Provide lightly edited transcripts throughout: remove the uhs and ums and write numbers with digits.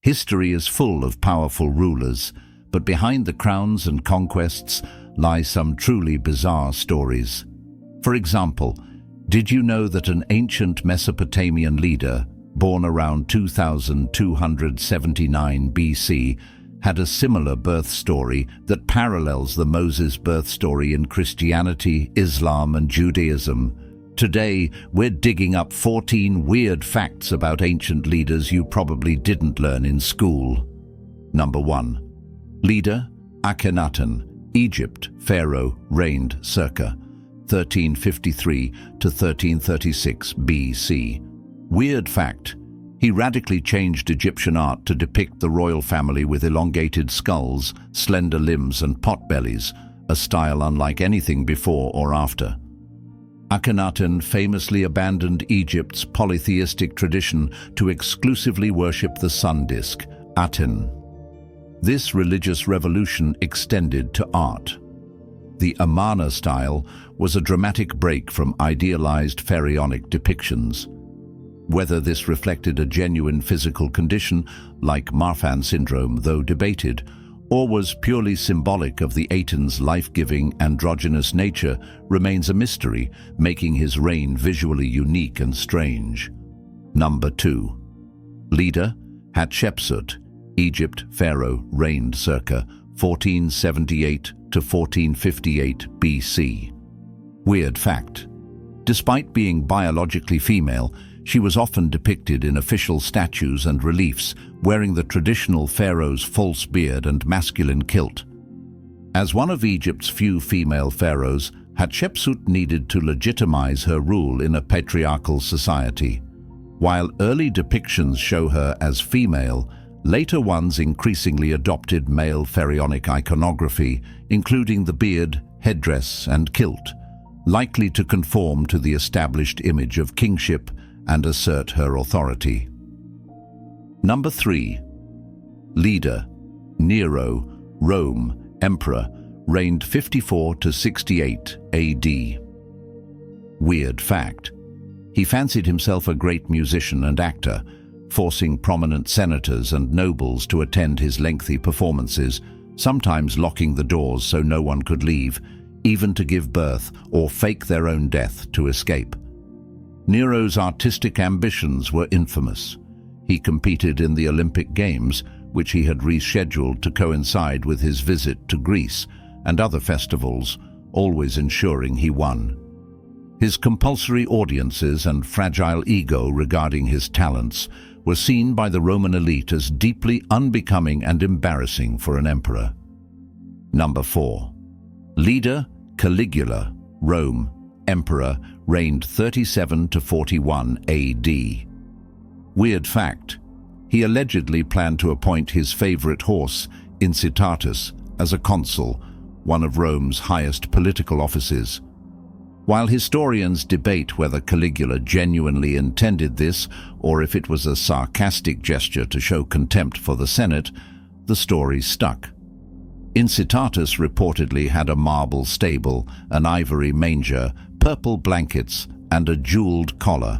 History is full of powerful rulers, but behind the crowns and conquests lie some truly bizarre stories. For example, did you know that an ancient Mesopotamian leader, born around 2279 BC, had a similar birth story that parallels the Moses birth story in Christianity, Islam, and Judaism? Today, we're digging up 14 weird facts about ancient leaders you probably didn't learn in school. Number 1. Leader Akhenaten, Egypt, Pharaoh, reigned circa 1353 to 1336 BC. Weird fact: he radically changed Egyptian art to depict the royal family with elongated skulls, slender limbs, and potbellies, a style unlike anything before or after. Akhenaten famously abandoned Egypt's polytheistic tradition to exclusively worship the sun disk, Aten. This religious revolution extended to art. The Amarna style was a dramatic break from idealized pharaonic depictions. Whether this reflected a genuine physical condition, like Marfan syndrome, though debated, or was purely symbolic of the Aten's life-giving, androgynous nature, remains a mystery, making his reign visually unique and strange. Number 2. Leader Hatshepsut, Egypt, Pharaoh, reigned circa 1478 to 1458 BC. Weird fact: despite being biologically female, she was often depicted in official statues and reliefs, wearing the traditional pharaoh's false beard and masculine kilt. As one of Egypt's few female pharaohs, Hatshepsut needed to legitimize her rule in a patriarchal society. While early depictions show her as female, later ones increasingly adopted male pharaonic iconography, including the beard, headdress, and kilt, likely to conform to the established image of kingship and assert her authority. Number 3. Leader Nero, Rome, Emperor, reigned 54 to 68 AD. Weird fact: he fancied himself a great musician and actor, forcing prominent senators and nobles to attend his lengthy performances, sometimes locking the doors so no one could leave, even to give birth or fake their own death to escape. Nero's artistic ambitions were infamous. He competed in the Olympic Games, which he had rescheduled to coincide with his visit to Greece, and other festivals, always ensuring he won. His compulsory audiences and fragile ego regarding his talents were seen by the Roman elite as deeply unbecoming and embarrassing for an emperor. Number 4. Leader Caligula, Rome, Emperor, reigned 37 to 41 AD. Weird fact: he allegedly planned to appoint his favorite horse, Incitatus, as a consul, one of Rome's highest political offices. While historians debate whether Caligula genuinely intended this or if it was a sarcastic gesture to show contempt for the Senate, the story stuck. Incitatus reportedly had a marble stable, an ivory manger, purple blankets, and a jeweled collar.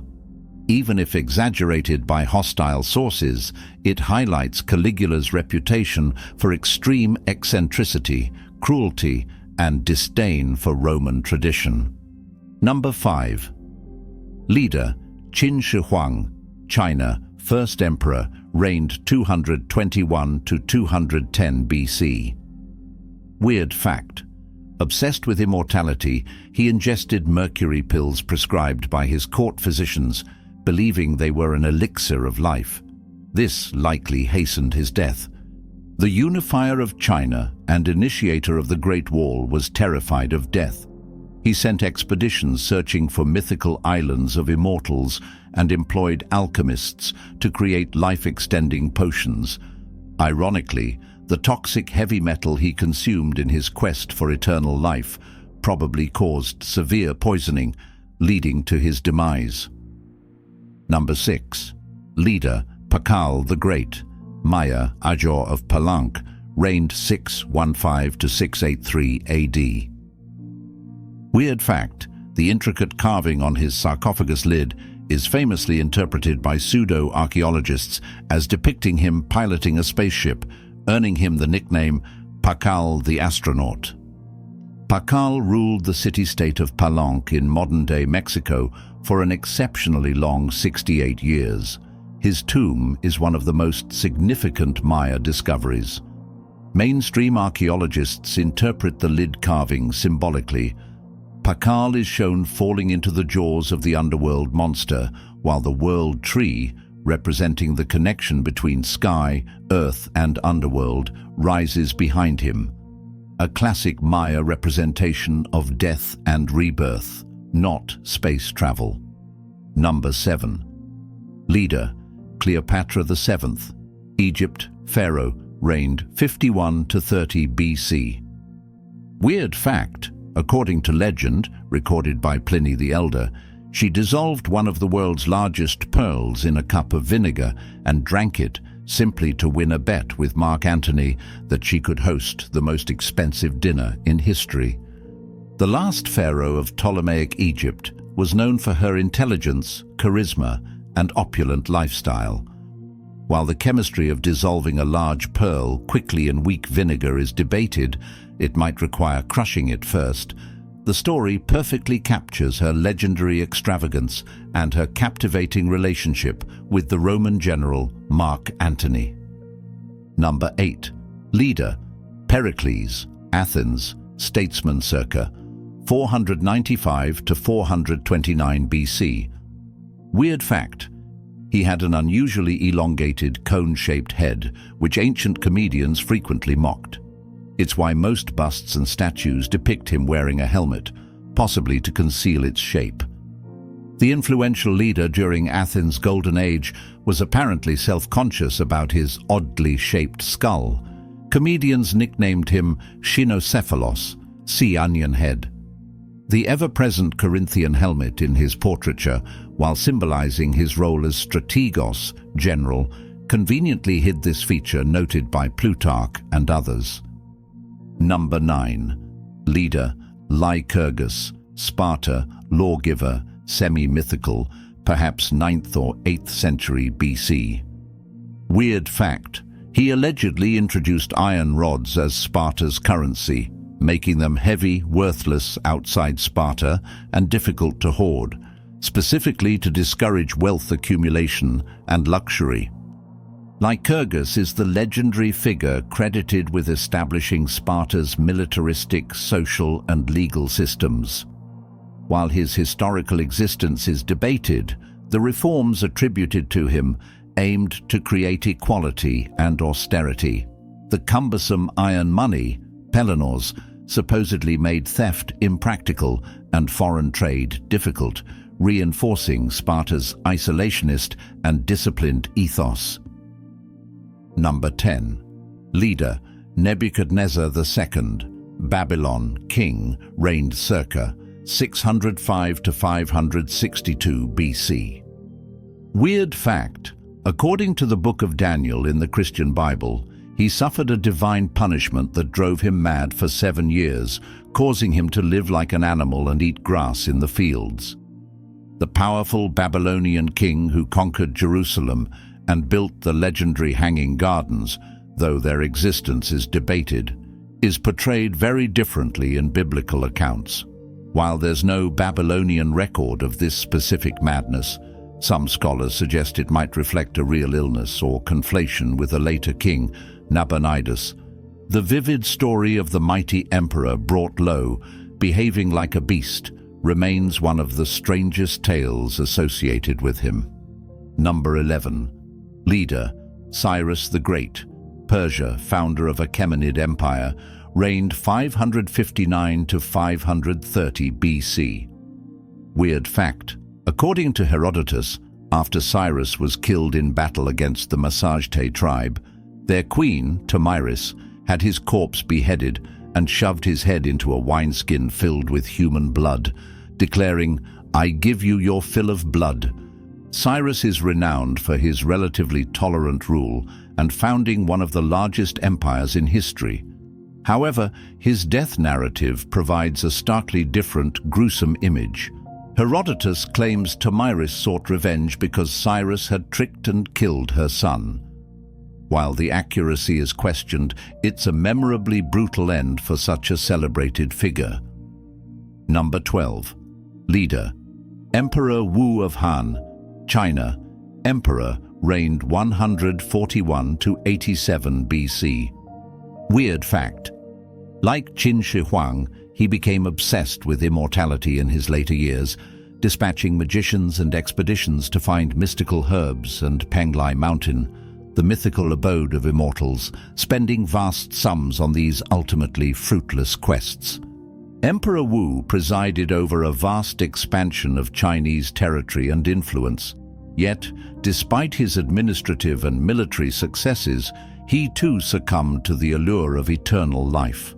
Even if exaggerated by hostile sources, it highlights Caligula's reputation for extreme eccentricity, cruelty, and disdain for Roman tradition. Number 5. Leader Qin Shi Huang, China, first emperor, reigned 221 to 210 BC. Weird fact: obsessed with immortality, he ingested mercury pills prescribed by his court physicians, believing they were an elixir of life. This likely hastened his death. The unifier of China and initiator of the Great Wall was terrified of death. He sent expeditions searching for mythical islands of immortals and employed alchemists to create life-extending potions. Ironically, the toxic heavy metal he consumed in his quest for eternal life probably caused severe poisoning, leading to his demise. Number 6. Leader Pakal the Great, Maya Ajor of Palanque, reigned 615 to 683 AD. Weird fact: the intricate carving on his sarcophagus lid is famously interpreted by pseudo-archaeologists as depicting him piloting a spaceship, earning him the nickname Pakal the Astronaut. Pakal ruled the city-state of Palenque in modern-day Mexico for an exceptionally long 68 years. His tomb is one of the most significant Maya discoveries. Mainstream archaeologists interpret the lid carving symbolically. Pakal is shown falling into the jaws of the underworld monster, while the world tree, representing the connection between sky, earth, and underworld, rises behind him. A classic Maya representation of death and rebirth, not space travel. Number 7. Leader, Cleopatra VII, Egypt, Pharaoh, reigned 51 to 30 BC. Weird fact, according to legend, recorded by Pliny the Elder, she dissolved one of the world's largest pearls in a cup of vinegar and drank it simply to win a bet with Mark Antony that she could host the most expensive dinner in history. The last pharaoh of Ptolemaic Egypt was known for her intelligence, charisma, and opulent lifestyle. While the chemistry of dissolving a large pearl quickly in weak vinegar is debated, it might require crushing it first. The story perfectly captures her legendary extravagance and her captivating relationship with the Roman general Mark Antony. Number 8. Leader, Pericles, Athens, statesman circa 495 to 429 BC. Weird fact, he had an unusually elongated, cone-shaped head, which ancient comedians frequently mocked. It's why most busts and statues depict him wearing a helmet, possibly to conceal its shape. The influential leader during Athens' Golden Age was apparently self-conscious about his oddly shaped skull. Comedians nicknamed him Shinocephalos, sea onion head. The ever-present Corinthian helmet in his portraiture, while symbolizing his role as strategos, general, conveniently hid this feature noted by Plutarch and others. Number 9. Leader, Lycurgus, Sparta, lawgiver, semi-mythical, perhaps 9th or 8th century BC. Weird fact, he allegedly introduced iron rods as Sparta's currency, making them heavy, worthless outside Sparta and difficult to hoard, specifically to discourage wealth accumulation and luxury. Lycurgus is the legendary figure credited with establishing Sparta's militaristic, social, and legal systems. While his historical existence is debated, the reforms attributed to him aimed to create equality and austerity. The cumbersome iron money, pelenos, supposedly made theft impractical and foreign trade difficult, reinforcing Sparta's isolationist and disciplined ethos. Number 10. Leader, Nebuchadnezzar II, Babylon, king, reigned circa 605 to 562 BC. Weird fact, according to the Book of Daniel in the Christian Bible, he suffered a divine punishment that drove him mad for 7 years, causing him to live like an animal and eat grass in the fields. The powerful Babylonian king who conquered Jerusalem and built the legendary Hanging Gardens, though their existence is debated, is portrayed very differently in biblical accounts. While there's no Babylonian record of this specific madness, some scholars suggest it might reflect a real illness or conflation with a later king, Nabonidus. The vivid story of the mighty emperor brought low, behaving like a beast, remains one of the strangest tales associated with him. Number 11. Leader, Cyrus the Great, Persia, founder of Achaemenid Empire, reigned 559 to 530 BC. Weird fact, according to Herodotus, after Cyrus was killed in battle against the Massagetæ tribe, their queen, Tomyris, had his corpse beheaded and shoved his head into a wineskin filled with human blood, declaring, "I give you your fill of blood." Cyrus is renowned for his relatively tolerant rule and founding one of the largest empires in history. However, his death narrative provides a starkly different, gruesome image. Herodotus claims Tomyris sought revenge because Cyrus had tricked and killed her son. While the accuracy is questioned, it's a memorably brutal end for such a celebrated figure. Number 12. Leader. Emperor Wu of Han, China. Emperor, reigned 141 to 87 BC. Weird fact. Like Qin Shi Huang, he became obsessed with immortality in his later years, dispatching magicians and expeditions to find mystical herbs and Penglai Mountain, the mythical abode of immortals, spending vast sums on these ultimately fruitless quests. Emperor Wu presided over a vast expansion of Chinese territory and influence. Yet, despite his administrative and military successes, he too succumbed to the allure of eternal life.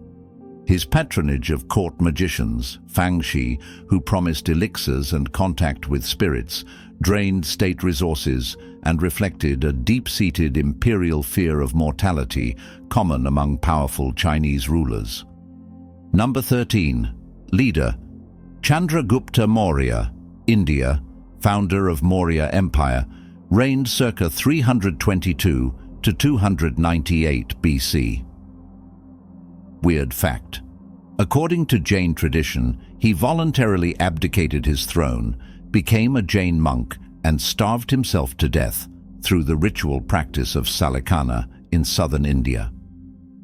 His patronage of court magicians, Fangxi, who promised elixirs and contact with spirits, drained state resources and reflected a deep-seated imperial fear of mortality common among powerful Chinese rulers. Number 13. Leader. Chandragupta Maurya, India, founder of Maurya Empire, reigned circa 322 to 298 BC. Weird fact. According to Jain tradition, he voluntarily abdicated his throne, became a Jain monk, and starved himself to death through the ritual practice of Salikana in southern India.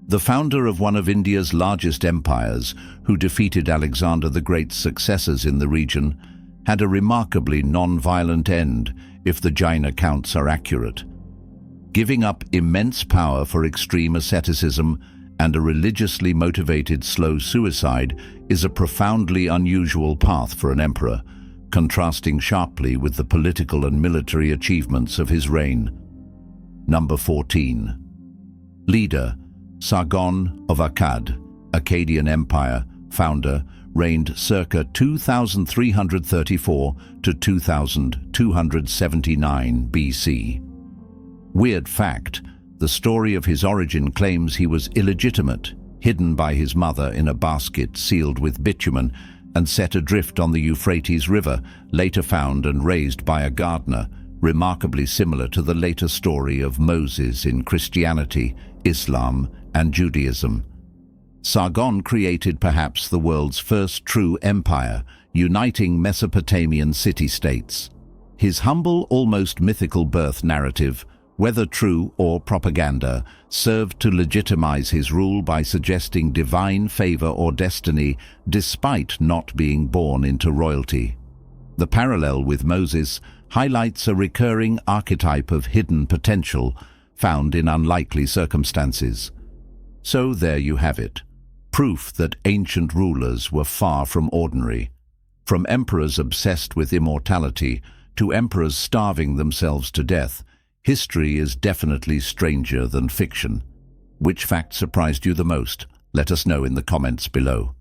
The founder of one of India's largest empires, who defeated Alexander the Great's successors in the region, had a remarkably non-violent end if the Jain accounts are accurate. Giving up immense power for extreme asceticism and a religiously motivated slow suicide is a profoundly unusual path for an emperor, contrasting sharply with the political and military achievements of his reign. Number 14. Leader. Sargon of Akkad, Akkadian Empire, founder, reigned circa 2334 to 2279 BC. Weird fact, the story of his origin claims he was illegitimate, hidden by his mother in a basket sealed with bitumen and set adrift on the Euphrates River, later found and raised by a gardener, remarkably similar to the later story of Moses in Christianity, Islam, and Judaism. Sargon created perhaps the world's first true empire, uniting Mesopotamian city-states. His humble, almost mythical birth narrative, whether true or propaganda, served to legitimize his rule by suggesting divine favor or destiny despite not being born into royalty. The parallel with Moses highlights a recurring archetype of hidden potential found in unlikely circumstances. So there you have it, proof that ancient rulers were far from ordinary. From emperors obsessed with immortality to emperors starving themselves to death, history is definitely stranger than fiction. Which fact surprised you the most? Let us know in the comments below.